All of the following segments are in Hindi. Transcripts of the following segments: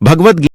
भगवद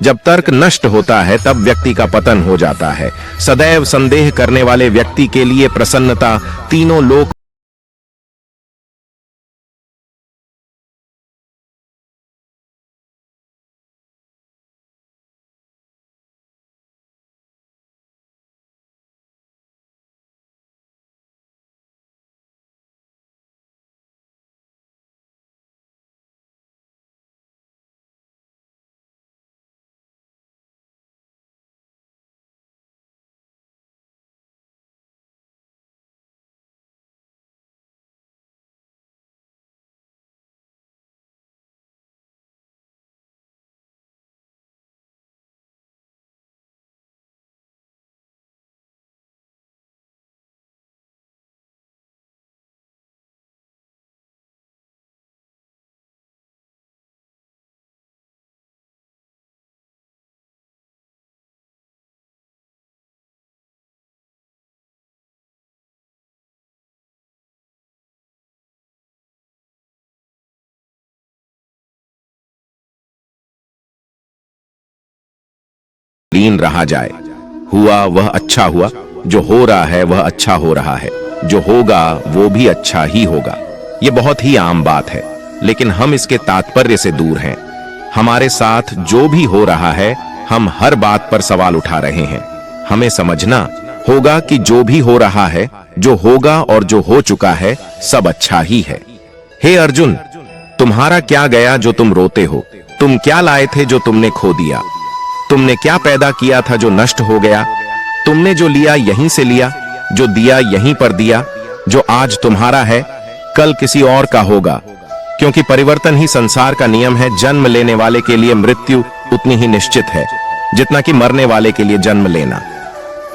जब तर्क नष्ट होता है तब व्यक्ति का पतन हो जाता है। सदैव संदेह करने वाले व्यक्ति के लिए प्रसन्नता तीनों लोक लीन रहा जाए। हुआ वह अच्छा हुआ, जो हो रहा है वह अच्छा हो रहा है, जो होगा वो भी अच्छा ही होगा। ये बहुत ही आम बात है, लेकिन हम इसके तात्पर्य से दूर हैं। हमारे साथ जो भी हो रहा है, हम हर बात पर सवाल उठा रहे हैं। हमें समझना होगा कि जो भी हो रहा है, जो होगा और जो हो चुका है, सब अच्छा ही है। हे अर्जुन, तुम्हारा क्या गया जो तुम रोते हो? तुम क्या लाए थे जो तुमने खो दिया? तुमने क्या पैदा किया था जो नष्ट हो गया? तुमने जो लिया यहीं से लिया, जो दिया यहीं पर दिया। जो आज तुम्हारा है कल किसी और का होगा, क्योंकि परिवर्तन ही संसार का नियम है। जन्म लेने वाले के लिए मृत्यु उतनी ही निश्चित है जितना कि मरने वाले के लिए जन्म लेना।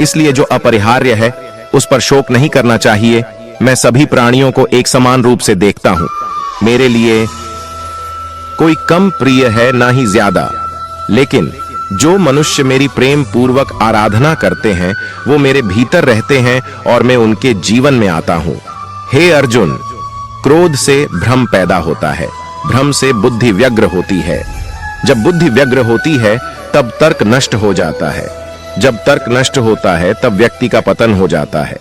इसलिए जो अपरिहार्य है उस पर शोक नहीं करना चाहिए। मैं सभी प्राणियों को एक समान रूप से देखता हूं। मेरे लिए कोई कम प्रिय है ना ही ज्यादा, लेकिन जो मनुष्य मेरी प्रेम पूर्वक आराधना करते हैं वो मेरे भीतर रहते हैं और मैं उनके जीवन में आता हूं। हे अर्जुन, क्रोध से भ्रम पैदा होता है, भ्रम से बुद्धि व्यग्र होती है। जब बुद्धि व्यग्र होती है तब तर्क नष्ट हो जाता है। जब तर्क नष्ट होता है तब व्यक्ति का पतन हो जाता है।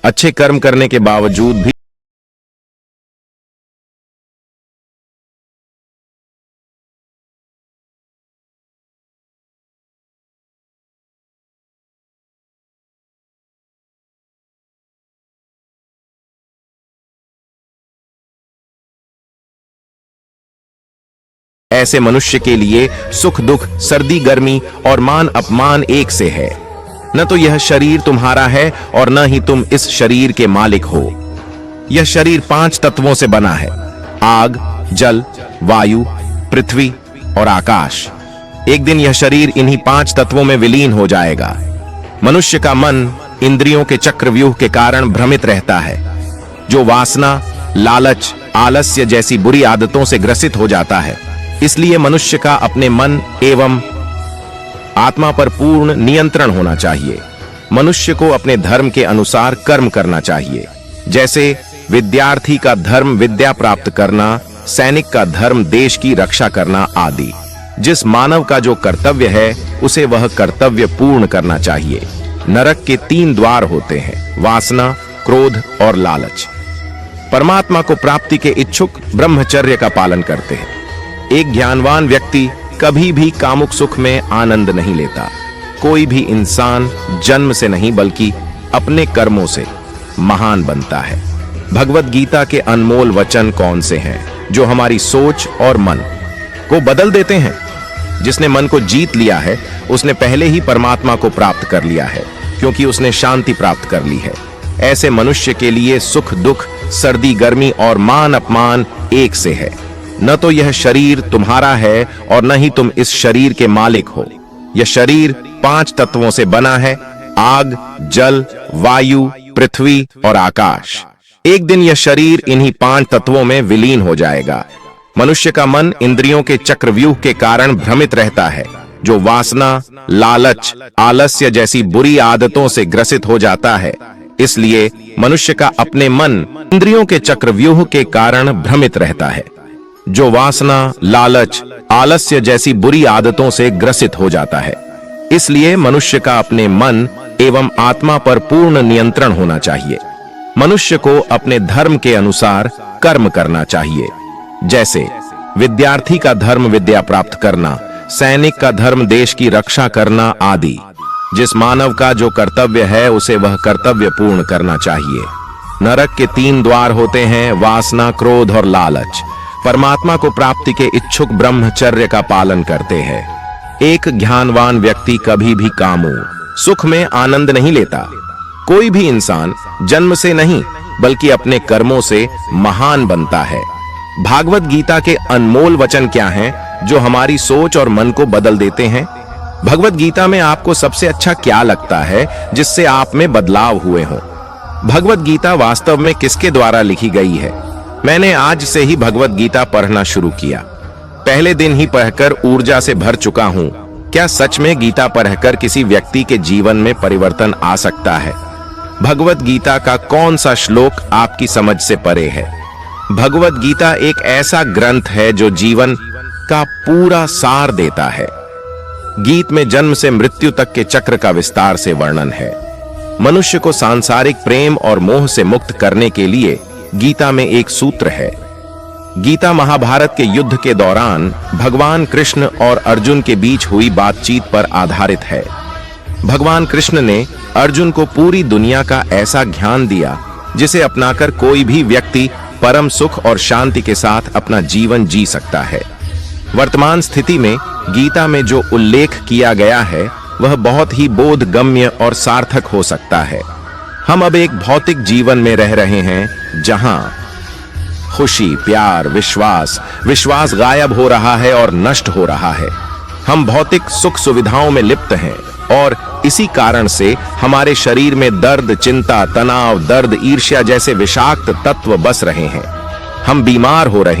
अच्छे कर्म करने के बावजूद भी ऐसे मनुष्य के लिए सुख दुख, सर्दी गर्मी और मान अपमान एक से है। न तो यह शरीर तुम्हारा है और न ही तुम इस शरीर के मालिक हो। यह शरीर 5 तत्वों से बना है: आग, जल, वायु, पृथ्वी और आकाश। एक दिन यह शरीर इन्हीं 5 तत्वों में विलीन हो जाएगा। मनुष्य का मन इंद्रियों के चक्रव्यूह के कारण भ्रमित रहता है, जो वासना, लालच, आलस्य जैसी बुरी आदतों से ग्रसित हो जाता है। इसलिए मनुष्य का अपने मन एवं आत्मा पर पूर्ण नियंत्रण होना चाहिए। मनुष्य को अपने धर्म के अनुसार कर्म करना चाहिए। जैसे विद्यार्थी का धर्म विद्या प्राप्त करना, सैनिक का धर्म देश की रक्षा करना आदि। जिस मानव का जो कर्तव्य है उसे वह कर्तव्य पूर्ण करना चाहिए। नरक के 3 द्वार होते हैं: वासना, क्रोध और लालच। परमात्मा को प्राप्ति के इच्छुक ब्रह्मचर्य का पालन करते हैं। एक ज्ञानवान व्यक्ति कभी भी कामुक सुख में आनंद नहीं लेता। कोई भी इंसान जन्म से नहीं बल्कि अपने कर्मों से महान बनता है। भगवत गीता के अनमोल वचन कौन से हैं जो हमारी सोच और मन को बदल देते हैं? जिसने मन को जीत लिया है उसने पहले ही परमात्मा को प्राप्त कर लिया है, क्योंकि उसने शांति प्राप्त कर ली है। ऐसे मनुष्य के लिए सुख दुख, सर्दी गर्मी और मान अपमान एक से है। न तो यह शरीर तुम्हारा है और न ही तुम इस शरीर के मालिक हो। यह शरीर 5 तत्वों से बना है: आग, जल, वायु, पृथ्वी और आकाश। एक दिन यह शरीर इन्हीं 5 तत्वों में विलीन हो जाएगा। मनुष्य का मन इंद्रियों के चक्रव्यूह के कारण भ्रमित रहता है, जो वासना, लालच, आलस्य जैसी बुरी आदतों से ग्रसित हो जाता है। इसलिए मनुष्य का अपने मन इंद्रियों के चक्रव्यूह के कारण भ्रमित रहता है, जो वासना, लालच, आलस्य जैसी बुरी आदतों से ग्रसित हो जाता है। इसलिए मनुष्य का अपने मन एवं आत्मा पर पूर्ण नियंत्रण होना चाहिए। मनुष्य को अपने धर्म के अनुसार कर्म करना चाहिए। जैसे विद्यार्थी का धर्म विद्या प्राप्त करना, सैनिक का धर्म देश की रक्षा करना आदि। जिस मानव का जो कर्तव्य है उसे वह कर्तव्य पूर्ण करना चाहिए। नरक के 3 द्वार होते हैं: वासना, क्रोध और लालच। परमात्मा को प्राप्ति के इच्छुक ब्रह्मचर्य का पालन करते हैं। एक ज्ञानवान व्यक्ति कभी भी कामों सुख में आनंद नहीं लेता। कोई भी इंसान जन्म से नहीं बल्कि अपने कर्मों से महान बनता है। भागवत गीता के अनमोल वचन क्या हैं जो हमारी सोच और मन को बदल देते हैं? भगवत गीता में आपको सबसे अच्छा क्या लगता है जिससे आप में बदलाव हुए हों? भगवत गीता वास्तव में किसके द्वारा लिखी गई है? मैंने आज से ही भगवत गीता पढ़ना शुरू किया। पहले दिन ही पढ़कर ऊर्जा से भर चुका हूं। क्या सच में गीता पढ़कर किसी व्यक्ति के जीवन में परिवर्तन आ सकता है? भगवत गीता का कौन सा श्लोक आपकी समझ से परे है? भगवत गीता एक ऐसा ग्रंथ है जो जीवन का पूरा सार देता है। गीत में जन्म से मृत्यु तक के चक्र का विस्तार से वर्णन है। मनुष्य को सांसारिक प्रेम और मोह से मुक्त करने के लिए गीता में एक सूत्र है। गीता महाभारत के युद्ध के दौरान भगवान कृष्ण और अर्जुन के बीच हुई बातचीत पर आधारित है। भगवान कृष्ण ने अर्जुन को पूरी दुनिया का ऐसा ज्ञान दिया जिसे अपनाकर कोई भी व्यक्ति परम सुख और शांति के साथ अपना जीवन जी सकता है। वर्तमान स्थिति में गीता में जो उल्लेख किया गया है वह बहुत ही बोधगम्य और सार्थक हो सकता है। हम अब एक भौतिक जीवन में रह रहे हैं जहां खुशी, प्यार, विश्वास गायब हो रहा है और नष्ट हो रहा है। हम भौतिक सुख सुविधाओं में लिप्त हैं और इसी कारण से हमारे शरीर में दर्द, चिंता, तनाव, दर्द, ईर्ष्या जैसे विषाक्त तत्व बस रहे हैं। हम बीमार हो रहे हैं।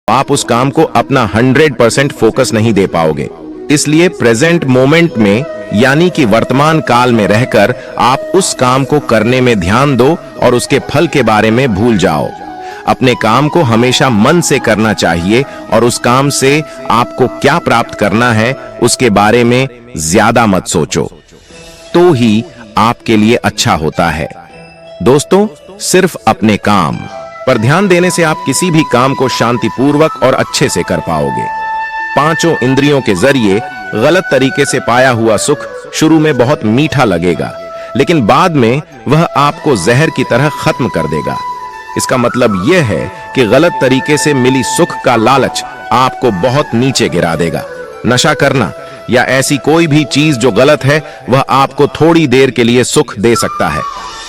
आप उस काम को अपना 100% फोकस नहीं दे पाओगे। इसलिए प्रेजेंट मोमेंट में यानी कि वर्तमान काल में रहकर आप उस काम को करने में ध्यान दो और उसके फल के बारे में भूल जाओ। अपने काम को हमेशा मन से करना चाहिए और उस काम से आपको क्या प्राप्त करना है उसके बारे में ज्यादा मत सोचो, तो ही आपके लिए अच्छा होता है। दोस्तों, सिर्फ अपने काम पर ध्यान देने से आप किसी भी काम को शांतिपूर्वक और अच्छे से कर पाओगे। पांचों इंद्रियों के जरिए गलत तरीके से पाया हुआ सुख शुरू में बहुत मीठा लगेगा, लेकिन बाद में वह आपको जहर की तरह खत्म कर देगा। इसका मतलब यह है कि गलत तरीके से मिली सुख का लालच आपको बहुत नीचे गिरा देगा। नशा करना या ऐसी कोई भी चीज जो गलत है वह आपको थोड़ी देर के लिए सुख दे सकता है,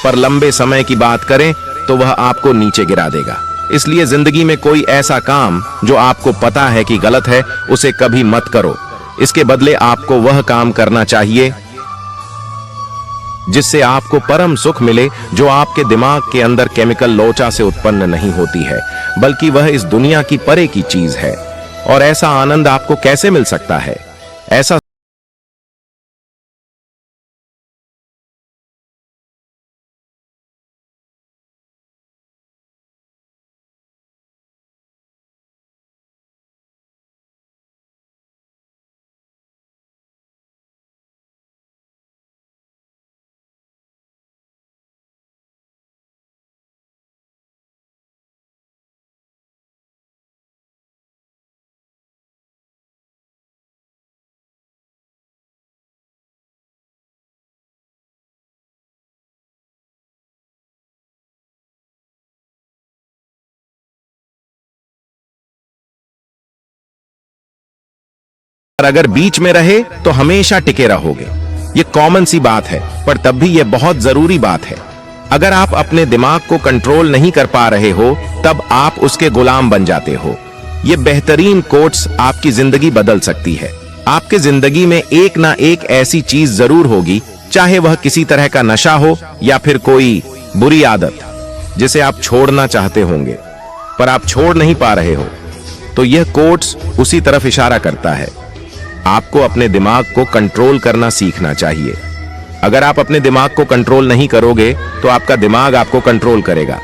पर लंबे समय की बात करें तो वह आपको नीचे गिरा देगा। इसलिए जिंदगी में कोई ऐसा काम जो आपको पता है कि गलत है उसे कभी मत करो। इसके बदले आपको वह काम करना चाहिए जिससे आपको परम सुख मिले, जो आपके दिमाग के अंदर केमिकल लोचा से उत्पन्न नहीं होती है, बल्कि वह इस दुनिया की परे की चीज है। और ऐसा आनंद आपको कैसे मिल सकता है? ऐसा अगर बीच में रहे तो हमेशा टिके रहोगे। ये कॉमन सी बात है, पर तब भी ये बहुत जरूरी बात है। अगर आप अपने दिमाग को कंट्रोल नहीं कर पा रहे हो तब आप उसके गुलाम बन जाते हो। ये बेहतरीन कोट्स आपकी जिंदगी बदल सकती है। आपके जिंदगी में एक ना एक ऐसी चीज जरूर होगी, चाहे वह किसी तरह का नशा हो या फिर कोई बुरी आदत, जिसे आप छोड़ना चाहते होंगे पर आप छोड़ नहीं पा रहे हो। तो यह कोट्स उसी तरफ इशारा करता है। आपको अपने दिमाग को कंट्रोल करना सीखना चाहिए। अगर आप अपने दिमाग को कंट्रोल नहीं करोगे तो आपका दिमाग आपको कंट्रोल करेगा।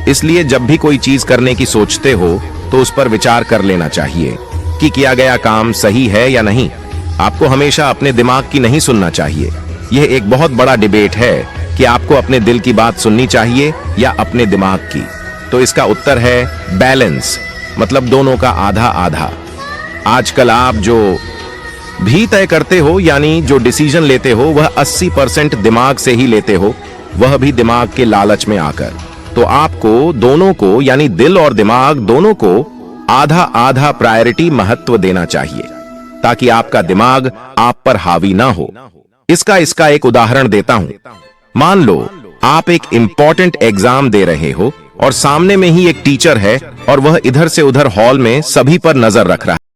इसलिए जब भी कोई चीज करने की सोचते हो तो उस पर विचार कर लेना चाहिए कि किया गया काम सही है या नहीं। आपको हमेशा अपने दिमाग की नहीं सुनना चाहिए। यह एक बहुत बड़ा डिबेट है कि आपको अपने दिल की बात सुननी चाहिए या अपने दिमाग की। तो इसका उत्तर है बैलेंस, मतलब दोनों का आधा आधा। आजकल आप जो भी तय करते हो यानी जो डिसीजन लेते हो वह 80% दिमाग से ही लेते हो, वह भी दिमाग के लालच में आकर। तो आपको दोनों को यानी दिल और दिमाग दोनों को आधा आधा प्रायोरिटी महत्व देना चाहिए, ताकि आपका दिमाग आप पर हावी ना हो। इसका एक उदाहरण देता हूं। मान लो आप एक इंपॉर्टेंट एग्जाम दे रहे हो और सामने में ही एक टीचर है और वह इधर से उधर हॉल में सभी पर नजर रख रहा है।